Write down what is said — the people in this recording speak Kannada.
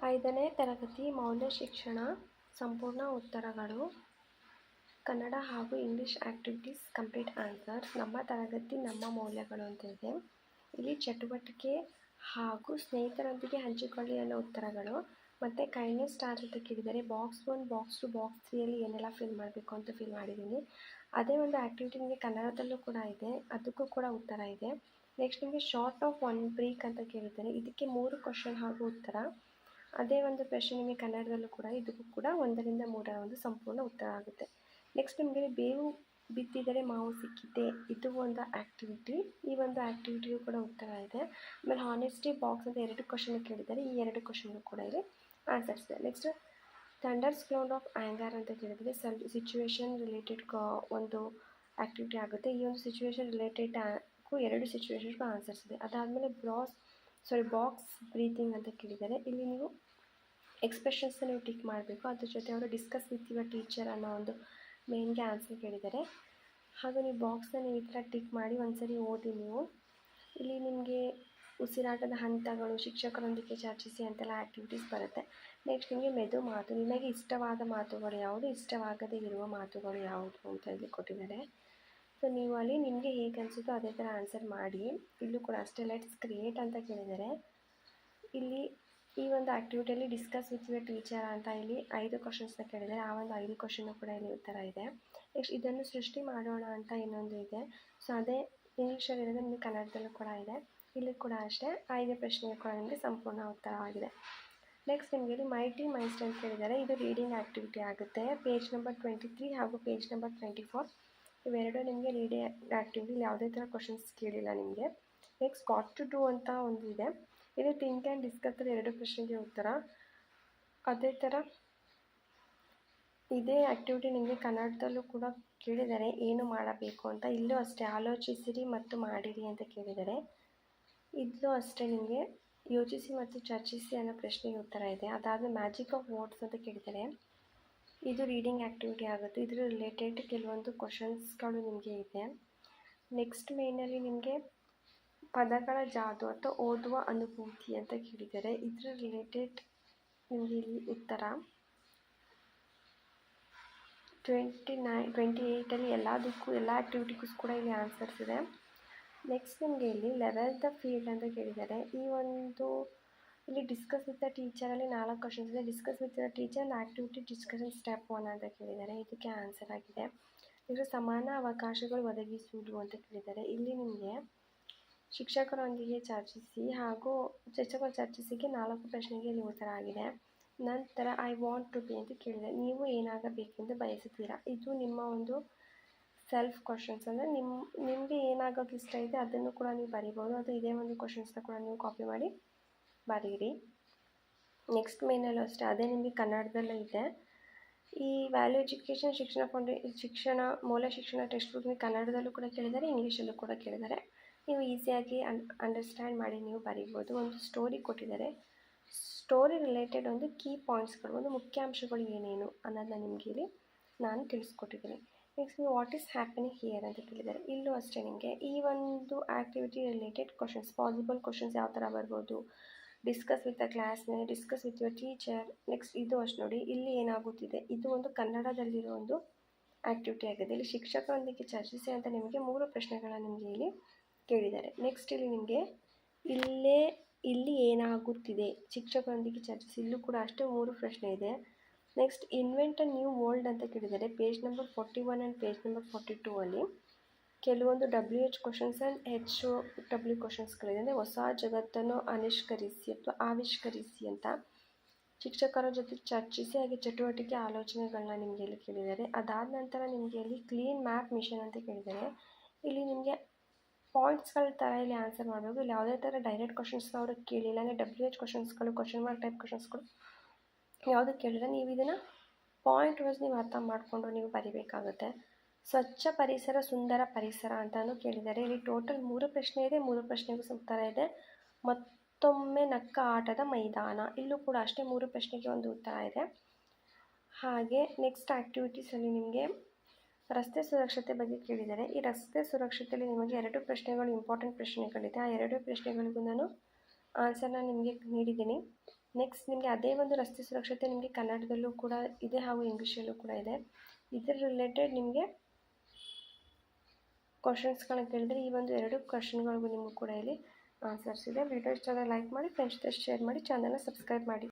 5ನೇ ತರಗತಿ ಮೌಲ್ಯ ಶಿಕ್ಷಣ ಸಂಪೂರ್ಣ ಉತ್ತರಗಳು ಕನ್ನಡ ಹಾಗೂ ಇಂಗ್ಲೀಷ್ ಆ್ಯಕ್ಟಿವಿಟೀಸ್ ಕಂಪ್ಲೀಟ್ ಆನ್ಸರ್ಸ್. ನಮ್ಮ ತರಗತಿ ನಮ್ಮ ಮೌಲ್ಯಗಳು ಅಂತ ಇದೆ. ಇಲ್ಲಿ ಚಟುವಟಿಕೆ ಹಾಗೂ ಸ್ನೇಹಿತರೊಂದಿಗೆ ಹಂಚಿಕೊಳ್ಳಿ ಅನ್ನೋ ಉತ್ತರಗಳು ಮತ್ತು ಕೈಂಡ್ನೆಸ್ ಸ್ಟಾರ್ಸ್ ಅಂತ ಕೇಳಿದರೆ ಬಾಕ್ಸ್ 1, ಬಾಕ್ಸ್ 2, ಬಾಕ್ಸ್ 3ಯಲ್ಲಿ ಏನೆಲ್ಲ ಫಿಲ್ ಮಾಡಬೇಕು ಅಂತ ಫಿಲ್ ಮಾಡಿದ್ದೀನಿ. ಅದೇ ಒಂದು ಆ್ಯಕ್ಟಿವಿಟಿ ನಿಮಗೆ ಕನ್ನಡದಲ್ಲೂ ಕೂಡ ಇದೆ, ಅದಕ್ಕೂ ಕೂಡ ಉತ್ತರ ಇದೆ. ನೆಕ್ಸ್ಟ್ ನಿಮಗೆ ಶಾರ್ಟ್ ಆಫ್ ಒನ್ ಬ್ರೇಕ್ ಅಂತ ಕೇಳಿದ್ದಾರೆ, ಇದಕ್ಕೆ 3 ಕ್ವಶನ್ ಹಾಗೂ ಉತ್ತರ. ಅದೇ ಒಂದು ಪ್ರಶ್ನೆ ನಿಮಗೆ ಕನ್ನಡದಲ್ಲೂ ಕೂಡ ಇದಕ್ಕೂ ಕೂಡ 1ರಿಂದ 3ರ ಒಂದು ಸಂಪೂರ್ಣ ಉತ್ತರ ಆಗುತ್ತೆ. ನೆಕ್ಸ್ಟ್ ನಿಮಗೆ ಬೇವು ಬಿತ್ತಿದರೆ ಮಾವು ಸಿಕ್ಕಿದೆ, ಇದು ಒಂದು ಆ್ಯಕ್ಟಿವಿಟಿ. ಈ ಒಂದು ಆ್ಯಕ್ಟಿವಿಟಿಯೂ ಕೂಡ ಉತ್ತರ ಇದೆ. ಆಮೇಲೆ ಹಾನೆಸ್ಟಿ ಬಾಕ್ಸ್ ಅಂತ 2 ಕ್ವಶನ್ ಕೇಳಿದ್ದಾರೆ, ಈ 2 ಕ್ವಶನ್ಗೂ ಕೂಡ ಇಲ್ಲಿ ಆನ್ಸರ್ಸ್ ಇದೆ. ನೆಕ್ಸ್ಟ್ ಥಂಡರ್ಸ್ ಕ್ಲೌಡ್ ಆಫ್ ಆ್ಯಂಗರ್ ಅಂತ ಕೇಳಿದರೆ ಸಿಚುವೇಶನ್ ರಿಲೇಟೆಡ್ ಒಂದು ಆ್ಯಕ್ಟಿವಿಟಿ ಆಗುತ್ತೆ. ಈ ಒಂದು ಸಿಚುವೇಶನ್ ರಿಲೇಟೆಡ್ 2 ಸಿಚುವೇಶನ್ಗೂ ಆನ್ಸರ್ಸ್ ಇದೆ. ಅದಾದಮೇಲೆ ಬಾಕ್ಸ್ ಬ್ರೀತಿಂಗ್ ಅಂತ ಕೇಳಿದ್ದಾರೆ, ಇಲ್ಲಿ ನೀವು ಎಕ್ಸ್ಪ್ರೆಷನ್ಸ್ನ ನೀವು ಟಿಕ್ ಮಾಡಬೇಕು. ಅದ್ರ ಜೊತೆ ಅವರು ಡಿಸ್ಕಸ್ ವಿತ್ ಯುವರ್ ಟೀಚರ್ ಅನ್ನೋ ಒಂದು ಮೇನ್ಗೆ ಆನ್ಸರ್ ಕೇಳಿದ್ದಾರೆ. ಹಾಗೂ ನೀವು ಬಾಕ್ಸ್ನ ನೀವು ಈ ಥರ ಟಿಕ್ ಮಾಡಿ ಒಂದ್ಸರಿ ಓದಿ ನೀವು. ಇಲ್ಲಿ ನಿಮಗೆ ಉಸಿರಾಟದ ಹಂತಗಳು, ಶಿಕ್ಷಕರೊಂದಿಗೆ ಚರ್ಚಿಸಿ ಅಂತೆಲ್ಲ ಆ್ಯಕ್ಟಿವಿಟೀಸ್ ಬರುತ್ತೆ. ನೆಕ್ಸ್ಟ್ ನಿಮಗೆ ಮೆದು ಮಾತು, ನಿಮಗೆ ಇಷ್ಟವಾದ ಮಾತುಗಳು ಯಾವುದು, ಇಷ್ಟವಾಗದೇ ಇರುವ ಮಾತುಗಳು ಯಾವುದು ಅಂತ ಇಲ್ಲಿ ಕೊಟ್ಟಿದ್ದಾರೆ. ಸೊ ನೀವು ಅಲ್ಲಿ ನಿಮಗೆ ಹೇಗೆ ಅನಿಸುತ್ತೋ ಅದೇ ಥರ ಆನ್ಸರ್ ಮಾಡಿ. ಇಲ್ಲೂ ಕೂಡ ಅಷ್ಟೇ ಲೆಟ್ಸ್ ಕ್ರಿಯೇಟ್ ಅಂತ ಕೇಳಿದ್ದಾರೆ. ಇಲ್ಲಿ ಈ ಒಂದು ಆ್ಯಕ್ಟಿವಿಟಿಯಲ್ಲಿ ಡಿಸ್ಕಸ್ ವಿತ್ ಯುವರ್ ಟೀಚರ್ ಅಂತ ಇಲ್ಲಿ 5 ಕ್ವಶನ್ಸ್ನ ಕೇಳಿದ್ದಾರೆ. ಆ ಒಂದು 5 ಕ್ವಶನ್ನು ಕೂಡ ಇಲ್ಲಿ ಉತ್ತರ ಇದೆ. ನೆಕ್ಸ್ಟ್ ಇದನ್ನು ಸೃಷ್ಟಿ ಮಾಡೋಣ ಅಂತ ಇನ್ನೊಂದು ಇದೆ. ಸೊ ಅದೇ ಇಂಗ್ಲೀಷಲ್ಲಿ ಇರೋದು ನಿಮಗೆ ಕನ್ನಡದಲ್ಲೂ ಕೂಡ ಇದೆ. ಇಲ್ಲಿ ಕೂಡ ಅಷ್ಟೇ 5 ಪ್ರಶ್ನೆಗೆ ಕೂಡ ನಿಮಗೆ ಸಂಪೂರ್ಣ ಉತ್ತರವಾಗಿದೆ. ನೆಕ್ಸ್ಟ್ ನಿಮಗೆ ಇಲ್ಲಿ ಮೈಟಿ ಮೈಸ್ಟ್ ಅಂತ ಕೇಳಿದ್ದಾರೆ, ಇದು ರೀಡಿಂಗ್ ಆ್ಯಕ್ಟಿವಿಟಿ ಆಗುತ್ತೆ. ಪೇಜ್ ನಂಬರ್ 23 ಹಾಗೂ ಪೇಜ್ ನಂಬರ್ 24 ಇವೆರಡು ನಿಮಗೆ ರೀಡಿಂಗ್ ಆ್ಯಕ್ಟಿವಿಟಿ. ಯಾವುದೇ ಥರ ಕ್ವಶನ್ಸ್ ಕೇಳಿಲ್ಲ ನಿಮಗೆ. ನೆಕ್ಸ್ಟ್ ಗಾಟ್ ಟು ಡೂ ಅಂತ ಒಂದು ಇದೆ, ಇದು ಥಿಂಕ್ ಆ್ಯಂಡ್ ಡಿಸ್ಕಸ್ 2 ಪ್ರಶ್ನೆಗೆ ಉತ್ತರ. ಅದೇ ಥರ ಇದೇ ಆ್ಯಕ್ಟಿವಿಟಿ ನಿಮಗೆ ಕನ್ನಡದಲ್ಲೂ ಕೂಡ ಕೇಳಿದ್ದಾರೆ, ಏನು ಮಾಡಬೇಕು ಅಂತ. ಇಲ್ಲೂ ಅಷ್ಟೇ ಆಲೋಚಿಸಿರಿ ಮತ್ತು ಮಾಡಿರಿ ಅಂತ ಕೇಳಿದ್ದಾರೆ. ಇಲ್ಲೂ ಅಷ್ಟೇ ನಿಮಗೆ ಯೋಚಿಸಿ ಮತ್ತು ಚರ್ಚಿಸಿ ಅನ್ನೋ ಪ್ರಶ್ನೆಗೆ ಉತ್ತರ ಇದೆ. ಅದಾದಮೇಲೆ ಮ್ಯಾಜಿಕ್ ಆಫ್ ವರ್ಡ್ಸ್ ಅಂತ ಕೇಳಿದ್ದಾರೆ, ಇದು ರೀಡಿಂಗ್ ಆ್ಯಕ್ಟಿವಿಟಿ ಆಗುತ್ತೆ. ಇದರ ರಿಲೇಟೆಡ್ ಕೆಲವೊಂದು ಕ್ವಶನ್ಸ್ಗಳು ನಿಮಗೆ ಇದೆ. ನೆಕ್ಸ್ಟ್ ಮೇನಲ್ಲಿ ನಿಮಗೆ ಪದಗಳ ಜಾದು ಅಥವಾ ಓದುವ ಅನುಭೂತಿ ಅಂತ ಕೇಳಿದ್ದಾರೆ, ಇದರ ರಿಲೇಟೆಡ್ ನಿಮಗೆ ಇಲ್ಲಿ ಉತ್ತರ 28ಅಲ್ಲಿ ಎಲ್ಲ ಆ್ಯಕ್ಟಿವಿಟಿಗೂ ಕೂಡ ಇಲ್ಲಿ ಆನ್ಸರ್ಸ್ ಇದೆ. ನೆಕ್ಸ್ಟ್ ನಿಮಗೆ ಇಲ್ಲಿ ಲೆವೆಲ್ ದ ಫೀಲ್ಡ್ ಅಂತ ಕೇಳಿದ್ದಾರೆ. ಈ ಒಂದು ಇಲ್ಲಿ ಡಿಸ್ಕಸ್ ವಿತ್ ದ ಟೀಚರಲ್ಲಿ 4 ಕ್ವಶನ್ಸ್ ಇದೆ. Discuss with the teacher activity discussion step 1 ಅಂತ ಕೇಳಿದ್ದಾರೆ, ಇದಕ್ಕೆ ಆನ್ಸರ್ ಆಗಿದೆ. ಇದು ಸಮಾನ ಅವಕಾಶಗಳು ಒದಗಿಸುವುದು ಅಂತ ಕೇಳಿದ್ದಾರೆ. ಇಲ್ಲಿ ನಿಮಗೆ ಶಿಕ್ಷಕರೊಂದಿಗೆ ಚರ್ಚಿಸಿ ಹಾಗೂ ಚರ್ಚಿಸಿಗೆ 4 ಪ್ರಶ್ನೆಗೆ ಇಲ್ಲಿ ಉತ್ತರ ಆಗಿದೆ. ನಂತರ ಐ ವಾಂಟ್ ಟು ಬಿ ಅಂತ ಕೇಳಿದೆ, ನೀವು ಏನಾಗಬೇಕೆಂದು ಬಯಸುತ್ತೀರಾ. ಇದು ನಿಮ್ಮ ಒಂದು ಸೆಲ್ಫ್ ಕ್ವಶನ್ಸ್, ಅಂದರೆ ನಿಮಗೆ ಏನಾಗೋಕ್ಕೆ ಇಷ್ಟ ಇದೆ ಅದನ್ನು ಕೂಡ ನೀವು ಬರೀಬೋದು. ಅದು ಇದೇ ಒಂದು ಕ್ವಶನ್ಸ್ನ ಕೂಡ ನೀವು ಕಾಪಿ ಮಾಡಿ ಬರೀರಿ. ನೆಕ್ಸ್ಟ್ ಮೇನಲ್ಲೂ ಅಷ್ಟೇ ಅದೇ ನಿಮಗೆ ಕನ್ನಡದಲ್ಲೂ ಇದೆ. ಈ ವ್ಯಾಲ್ಯೂ ಎಜುಕೇಷನ್ ಶಿಕ್ಷಣ ಮೌಲ್ಯ ಶಿಕ್ಷಣ ಟೆಕ್ಸ್ಟ್ ಬುಕ್ ಕನ್ನಡದಲ್ಲೂ ಕೂಡ ಕೇಳಿದ್ದಾರೆ, ಇಂಗ್ಲೀಷಲ್ಲೂ ಕೂಡ ಕೇಳಿದ್ದಾರೆ. ನೀವು ಈಸಿಯಾಗಿ ಅಂಡರ್ಸ್ಟ್ಯಾಂಡ್ ಮಾಡಿ ನೀವು ಬರೀಬೋದು. ಒಂದು ಸ್ಟೋರಿ ಕೊಟ್ಟಿದ್ದಾರೆ, ಸ್ಟೋರಿ ರಿಲೇಟೆಡ್ ಒಂದು ಕೀ ಪಾಯಿಂಟ್ಸ್ಗಳು, ಒಂದು ಮುಖ್ಯಾಂಶಗಳು ಏನೇನು ಅನ್ನೋದನ್ನ ನಿಮಗೆ ಇಲ್ಲಿ ನಾನು ತಿಳಿಸ್ಕೊಟ್ಟಿದ್ದೀನಿ. ನೆಕ್ಸ್ಟ್ ನೀವು ವಾಟ್ ಈಸ್ ಹ್ಯಾಪನಿಂಗ್ ಹಿಯರ್ ಅಂತ ಕೇಳಿದ್ದಾರೆ. ಇಲ್ಲೂ ಅಷ್ಟೇ ನಿಮಗೆ ಈ ಒಂದು activity related questions, possible questions ಯಾವ ಥರ ಬರ್ಬೋದು, discuss with the classmate, discuss with your teacher. Next ಇದು ಅಷ್ಟು ನೋಡಿ, ಇಲ್ಲಿ ಏನಾಗುತ್ತಿದೆ, ಇದು ಒಂದು ಕನ್ನಡದಲ್ಲಿರೋ ಒಂದು ಆ್ಯಕ್ಟಿವಿಟಿ ಆಗಿದೆ. ಇಲ್ಲಿ ಶಿಕ್ಷಕರೊಂದಿಗೆ ಚರ್ಚಿಸಿ ಅಂತ ನಿಮಗೆ 3 ಪ್ರಶ್ನೆಗಳನ್ನ ನಿಮಗೆ ಇಲ್ಲಿ ಕೇಳಿದ್ದಾರೆ. ನೆಕ್ಸ್ಟ್ ಇಲ್ಲಿ ನಿಮಗೆ ಇಲ್ಲಿ ಏನಾಗುತ್ತಿದೆ, ಶಿಕ್ಷಕರೊಂದಿಗೆ ಚರ್ಚಿಸಿ, ಇಲ್ಲೂ ಕೂಡ ಅಷ್ಟೇ 3 ಪ್ರಶ್ನೆ ಇದೆ. Next invent a new world ಅಂತ ಕೇಳಿದ್ದಾರೆ. Page number 41 and page number 42 ಅಲ್ಲಿ ಕೆಲವೊಂದು WH ಕ್ವಶನ್ಸ್ ಆ್ಯಂಡ್ HW ಕ್ವಶನ್ಸ್ಗಳಿದೆ. ಅಂದರೆ ಹೊಸ ಜಗತ್ತನ್ನು ಆವಿಷ್ಕರಿಸಿ ಅಂತ ಶಿಕ್ಷಕರ ಜೊತೆ ಚರ್ಚಿಸಿ ಹಾಗೆ ಚಟುವಟಿಕೆ ಆಲೋಚನೆಗಳನ್ನ ನಿಮಗೆ ಇಲ್ಲಿ ಕೇಳಿದ್ದಾರೆ. ಅದಾದ ನಂತರ ನಿಮಗೆ ಇಲ್ಲಿ ಕ್ಲೀನ್ ಮ್ಯಾಪ್ ಮಿಷನ್ ಅಂತ ಕೇಳಿದ್ದಾರೆ. ಇಲ್ಲಿ ನಿಮಗೆ ಪಾಯಿಂಟ್ಸ್ಗಳ ಥರ ಇಲ್ಲಿ ಆನ್ಸರ್ ಮಾಡಬೇಕು. ಇಲ್ಲಿ ಯಾವುದೇ ಥರ ಡೈರೆಕ್ಟ್ ಕ್ವಶನ್ಸ್ನ ಅವರು ಕೇಳಿಲ್ಲ, ಅಂದರೆ WH ಕ್ವಶನ್ಸ್ಗಳು, ಕ್ವಶನ್ ಮಾರ್ಕ್ ಟೈಪ್ ಕ್ವಶನ್ಸ್ಗಳು ಯಾವುದು ಕೇಳಿಲ್ಲ. ನೀವು ಇದನ್ನು ಪಾಯಿಂಟ್ ವೈಸ್ ನೀವು ಅರ್ಥ ಮಾಡಿಕೊಂಡು ನೀವು ಬರೀಬೇಕಾಗುತ್ತೆ. ಸ್ವಚ್ಛ ಪರಿಸರ ಸುಂದರ ಪರಿಸರ ಅಂತಲೂ ಕೇಳಿದ್ದಾರೆ. ಇಲ್ಲಿ ಟೋಟಲ್ 3 ಪ್ರಶ್ನೆ ಇದೆ, 3 ಪ್ರಶ್ನೆಗೂ ಉತ್ತರ ಇದೆ. ಮತ್ತೊಮ್ಮೆ ನಕ್ಕ ಆಟದ ಮೈದಾನ, ಇಲ್ಲೂ ಕೂಡ ಅಷ್ಟೇ 3 ಪ್ರಶ್ನೆಗೆ ಒಂದು ಉತ್ತರ ಇದೆ. ಹಾಗೆ ನೆಕ್ಸ್ಟ್ ಆ್ಯಕ್ಟಿವಿಟೀಸಲ್ಲಿ ನಿಮಗೆ ರಸ್ತೆ ಸುರಕ್ಷತೆ ಬಗ್ಗೆ ಕೇಳಿದ್ದಾರೆ. ಈ ರಸ್ತೆ ಸುರಕ್ಷತೆಯಲ್ಲಿ ನಿಮಗೆ 2 ಪ್ರಶ್ನೆಗಳು ಇಂಪಾರ್ಟೆಂಟ್ ಪ್ರಶ್ನೆಗಳಿದೆ. ಆ 2 ಪ್ರಶ್ನೆಗಳಿಗೂ ನಾನು ಆನ್ಸರ್ನ ನಿಮಗೆ ನೀಡಿದ್ದೀನಿ. ನೆಕ್ಸ್ಟ್ ನಿಮಗೆ ಅದೇ ಒಂದು ರಸ್ತೆ ಸುರಕ್ಷತೆ ನಿಮಗೆ ಕನ್ನಡದಲ್ಲೂ ಕೂಡ ಇದೆ ಹಾಗೂ ಇಂಗ್ಲೀಷಲ್ಲೂ ಕೂಡ ಇದೆ. ಇದರ ರಿಲೇಟೆಡ್ ನಿಮಗೆ ಕ್ವಶನ್ಸ್ಗಳನ್ನ ಕೇಳಿದರೆ ಈ ಒಂದು 2 ಕ್ವಶನ್ಗಳಿಗೂ ನಿಮಗೂ ಕೂಡ ಇಲ್ಲಿ ಆನ್ಸರ್ಸ್ ಇದೆ. ವಿಡಿಯೋ ಇಷ್ಟ ಆದರೆ ಲೈಕ್ ಮಾಡಿ, ಫ್ರೆಂಡ್ಸ್ ಜೊತೆ ಶೇರ್ ಮಾಡಿ, ಚಾನಲ್ನ ಸಬ್ಸ್ಕ್ರೈಬ್ ಮಾಡಿ.